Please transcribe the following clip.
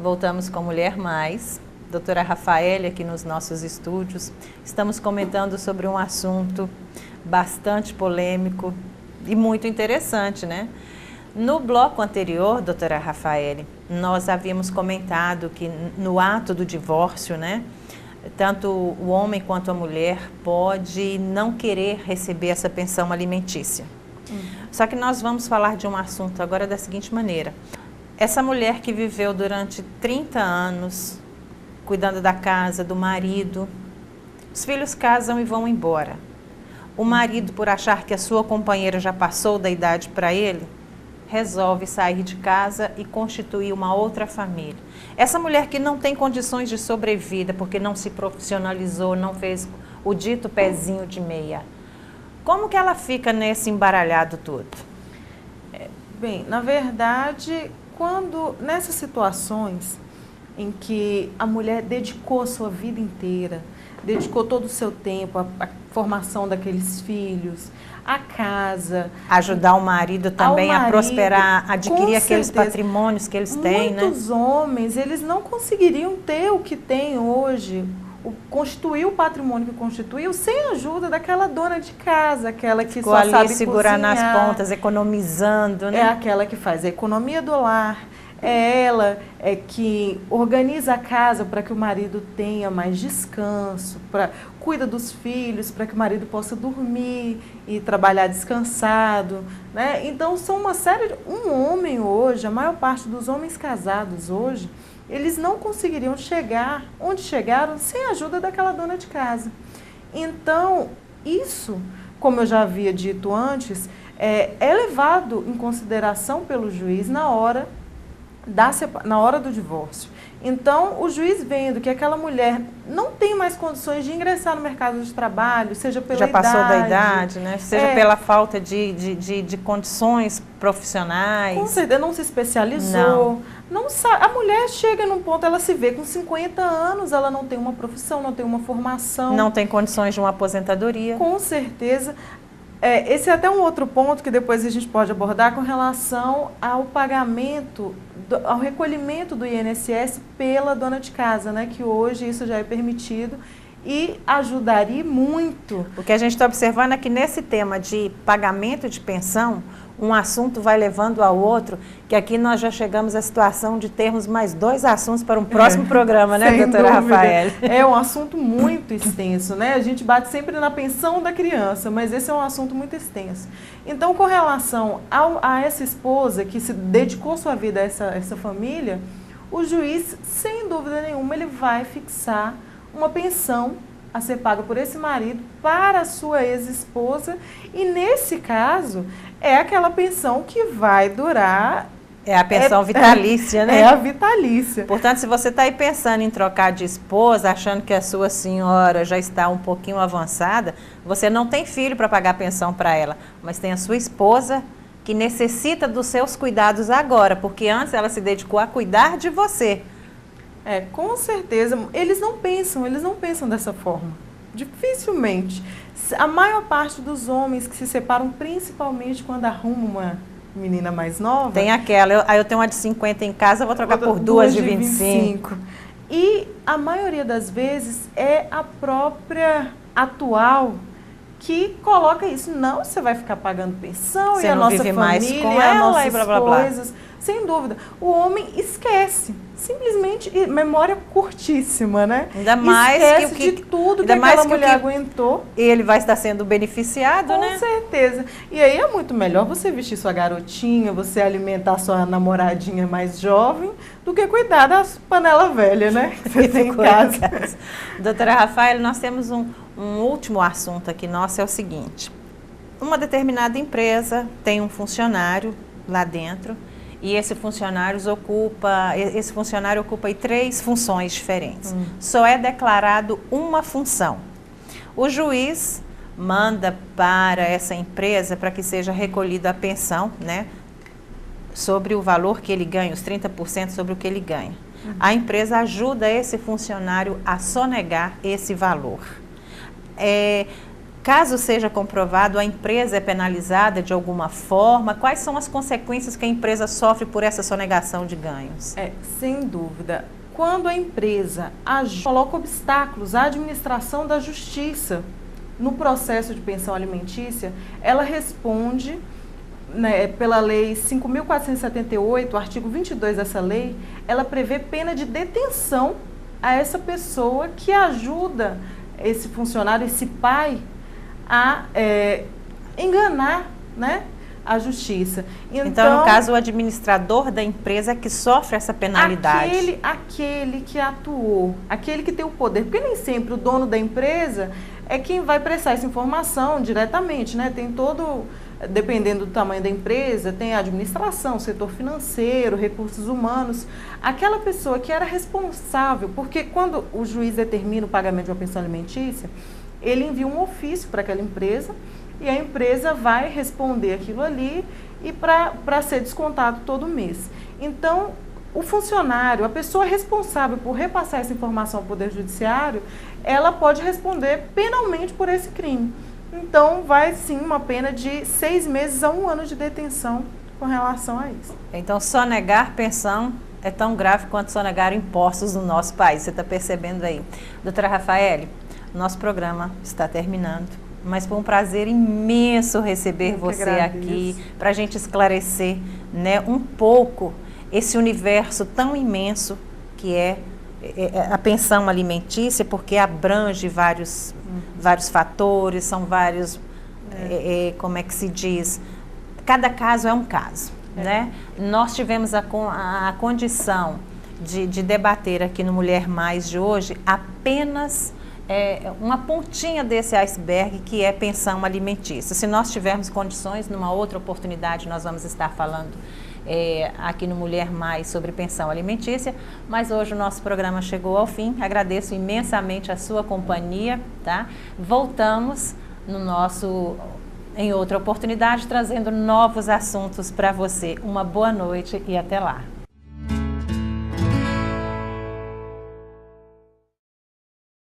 Voltamos com Mulher Mais, doutora Rafaele aqui nos nossos estúdios. Estamos comentando sobre um assunto bastante polêmico e muito interessante, né? No bloco anterior, doutora Rafaele, nós havíamos comentado que no ato do divórcio, né? Tanto o homem quanto a mulher pode não querer receber essa pensão alimentícia. Só que nós vamos falar de um assunto agora da seguinte maneira. Essa mulher que viveu durante 30 anos cuidando da casa, do marido, os filhos casam e vão embora. O marido, por achar que a sua companheira já passou da idade para ele, resolve sair de casa e constituir uma outra família. Essa mulher que não tem condições de sobrevida, porque não se profissionalizou, não fez o dito pezinho de meia. Como que ela fica nesse embaralhado todo? Bem, na verdade, nessas situações em que a mulher dedicou a sua vida inteira, dedicou todo o seu tempo à formação daqueles filhos, à casa. Ajudar o marido também a prosperar, adquirir aqueles patrimônios que eles têm, né? Muitos homens, eles não conseguiriam ter o que tem hoje, constituir o patrimônio que constituiu, sem a ajuda daquela dona de casa, aquela que ficou só ali sabe segurar cozinhar, nas pontas, economizando, né? É aquela que faz a economia do lar. É ela que organiza a casa para que o marido tenha mais descanso, cuida dos filhos, para que o marido possa dormir e trabalhar descansado, né? Então, são uma série um homem hoje, a maior parte dos homens casados hoje, eles não conseguiriam chegar onde chegaram sem a ajuda daquela dona de casa. Então, isso, como eu já havia dito antes, é levado em consideração pelo juiz na hora do divórcio. Então, o juiz vendo que aquela mulher não tem mais condições de ingressar no mercado de trabalho, seja pela idade... Já passou da idade, né? Seja pela falta de condições profissionais. Com certeza, não se especializou. Não sabe, a mulher chega num ponto, ela se vê com 50 anos, ela não tem uma profissão, não tem uma formação. Não tem condições de uma aposentadoria. Com certeza. Esse é até um outro ponto que depois a gente pode abordar com relação ao pagamento, ao recolhimento do INSS pela dona de casa, né? Que hoje isso já é permitido e ajudaria muito. O que a gente está observando é que nesse tema de pagamento de pensão, um assunto vai levando ao outro, que aqui nós já chegamos à situação de termos mais 2 assuntos para um próximo programa, né, doutora Rafaele? É um assunto muito extenso, né? A gente bate sempre na pensão da criança, mas esse é um assunto muito extenso. Então, com relação a essa esposa que se dedicou sua vida a essa família, o juiz, sem dúvida nenhuma, ele vai fixar uma pensão a ser paga por esse marido para a sua ex-esposa e, nesse caso, é aquela pensão que vai durar... É a pensão vitalícia, né? É a vitalícia. Portanto, se você está aí pensando em trocar de esposa, achando que a sua senhora já está um pouquinho avançada, você não tem filho para pagar pensão para ela, mas tem a sua esposa que necessita dos seus cuidados agora, porque antes ela se dedicou a cuidar de você. Com certeza. Eles não pensam dessa forma. Dificilmente. A maior parte dos homens que se separam, principalmente quando arrumam uma menina mais nova... Tem aquela, eu tenho uma de 50 em casa, eu vou trocar por 2 de 25. E a maioria das vezes é a própria atual que coloca isso. Não, você vai ficar pagando pensão você e a não nossa vive família, mais com ela, nossas e blá, blá, blá. coisas. Sem dúvida. O homem esquece. Simplesmente, memória curtíssima, né? Ainda mais esquece de tudo que aquela mulher aguentou. E ele vai estar sendo beneficiado, né? Com certeza. E aí é muito melhor você vestir sua garotinha, você alimentar sua namoradinha mais jovem, do que cuidar da panela velha, né? Que você tem em casa. Doutora Rafaele, nós temos um último assunto aqui nosso, é o seguinte. Uma determinada empresa tem um funcionário lá dentro, e esse funcionário ocupa aí 3 funções diferentes. Só é declarado uma função. O juiz manda para essa empresa para que seja recolhida a pensão, né, sobre o valor que ele ganha, os 30% sobre o que ele ganha. A empresa ajuda esse funcionário a sonegar esse valor. caso seja comprovado, a empresa é penalizada de alguma forma? Quais são as consequências que a empresa sofre por essa sonegação de ganhos? Sem dúvida. Quando a empresa coloca obstáculos à administração da justiça no processo de pensão alimentícia, ela responde, né, pela Lei 5.478, o artigo 22 dessa lei, ela prevê pena de detenção a essa pessoa que ajuda esse funcionário, esse pai, a enganar, né, a justiça. Então, no caso, o administrador da empresa é que sofre essa penalidade. Aquele que atuou, aquele que tem o poder, porque nem sempre o dono da empresa é quem vai prestar essa informação diretamente, né? Tem todo, dependendo do tamanho da empresa, tem a administração, setor financeiro, recursos humanos, aquela pessoa que era responsável, porque quando o juiz determina o pagamento de uma pensão alimentícia, ele envia um ofício para aquela empresa e a empresa vai responder aquilo ali e para ser descontado todo mês. Então, o funcionário, a pessoa responsável por repassar essa informação ao Poder Judiciário, ela pode responder penalmente por esse crime. Então, vai sim uma pena de 6 meses a 1 ano de detenção com relação a isso. Então, sonegar pensão é tão grave quanto sonegar impostos no nosso país. Você está percebendo aí. Doutora Rafaele, nosso programa está terminando, mas foi um prazer imenso receber você aqui para a gente esclarecer, né, um pouco esse universo tão imenso que é a pensão alimentícia, porque abrange vários fatores, são vários, como é que se diz, cada caso é um caso, né? Nós tivemos a condição de debater aqui no Mulher Mais de hoje apenas uma pontinha desse iceberg que é pensão alimentícia. Se nós tivermos condições, numa outra oportunidade nós vamos estar falando aqui no Mulher Mais sobre pensão alimentícia, mas hoje o nosso programa chegou ao fim. Agradeço imensamente a sua companhia, tá? Voltamos em outra oportunidade, trazendo novos assuntos para você. Uma boa noite e até lá.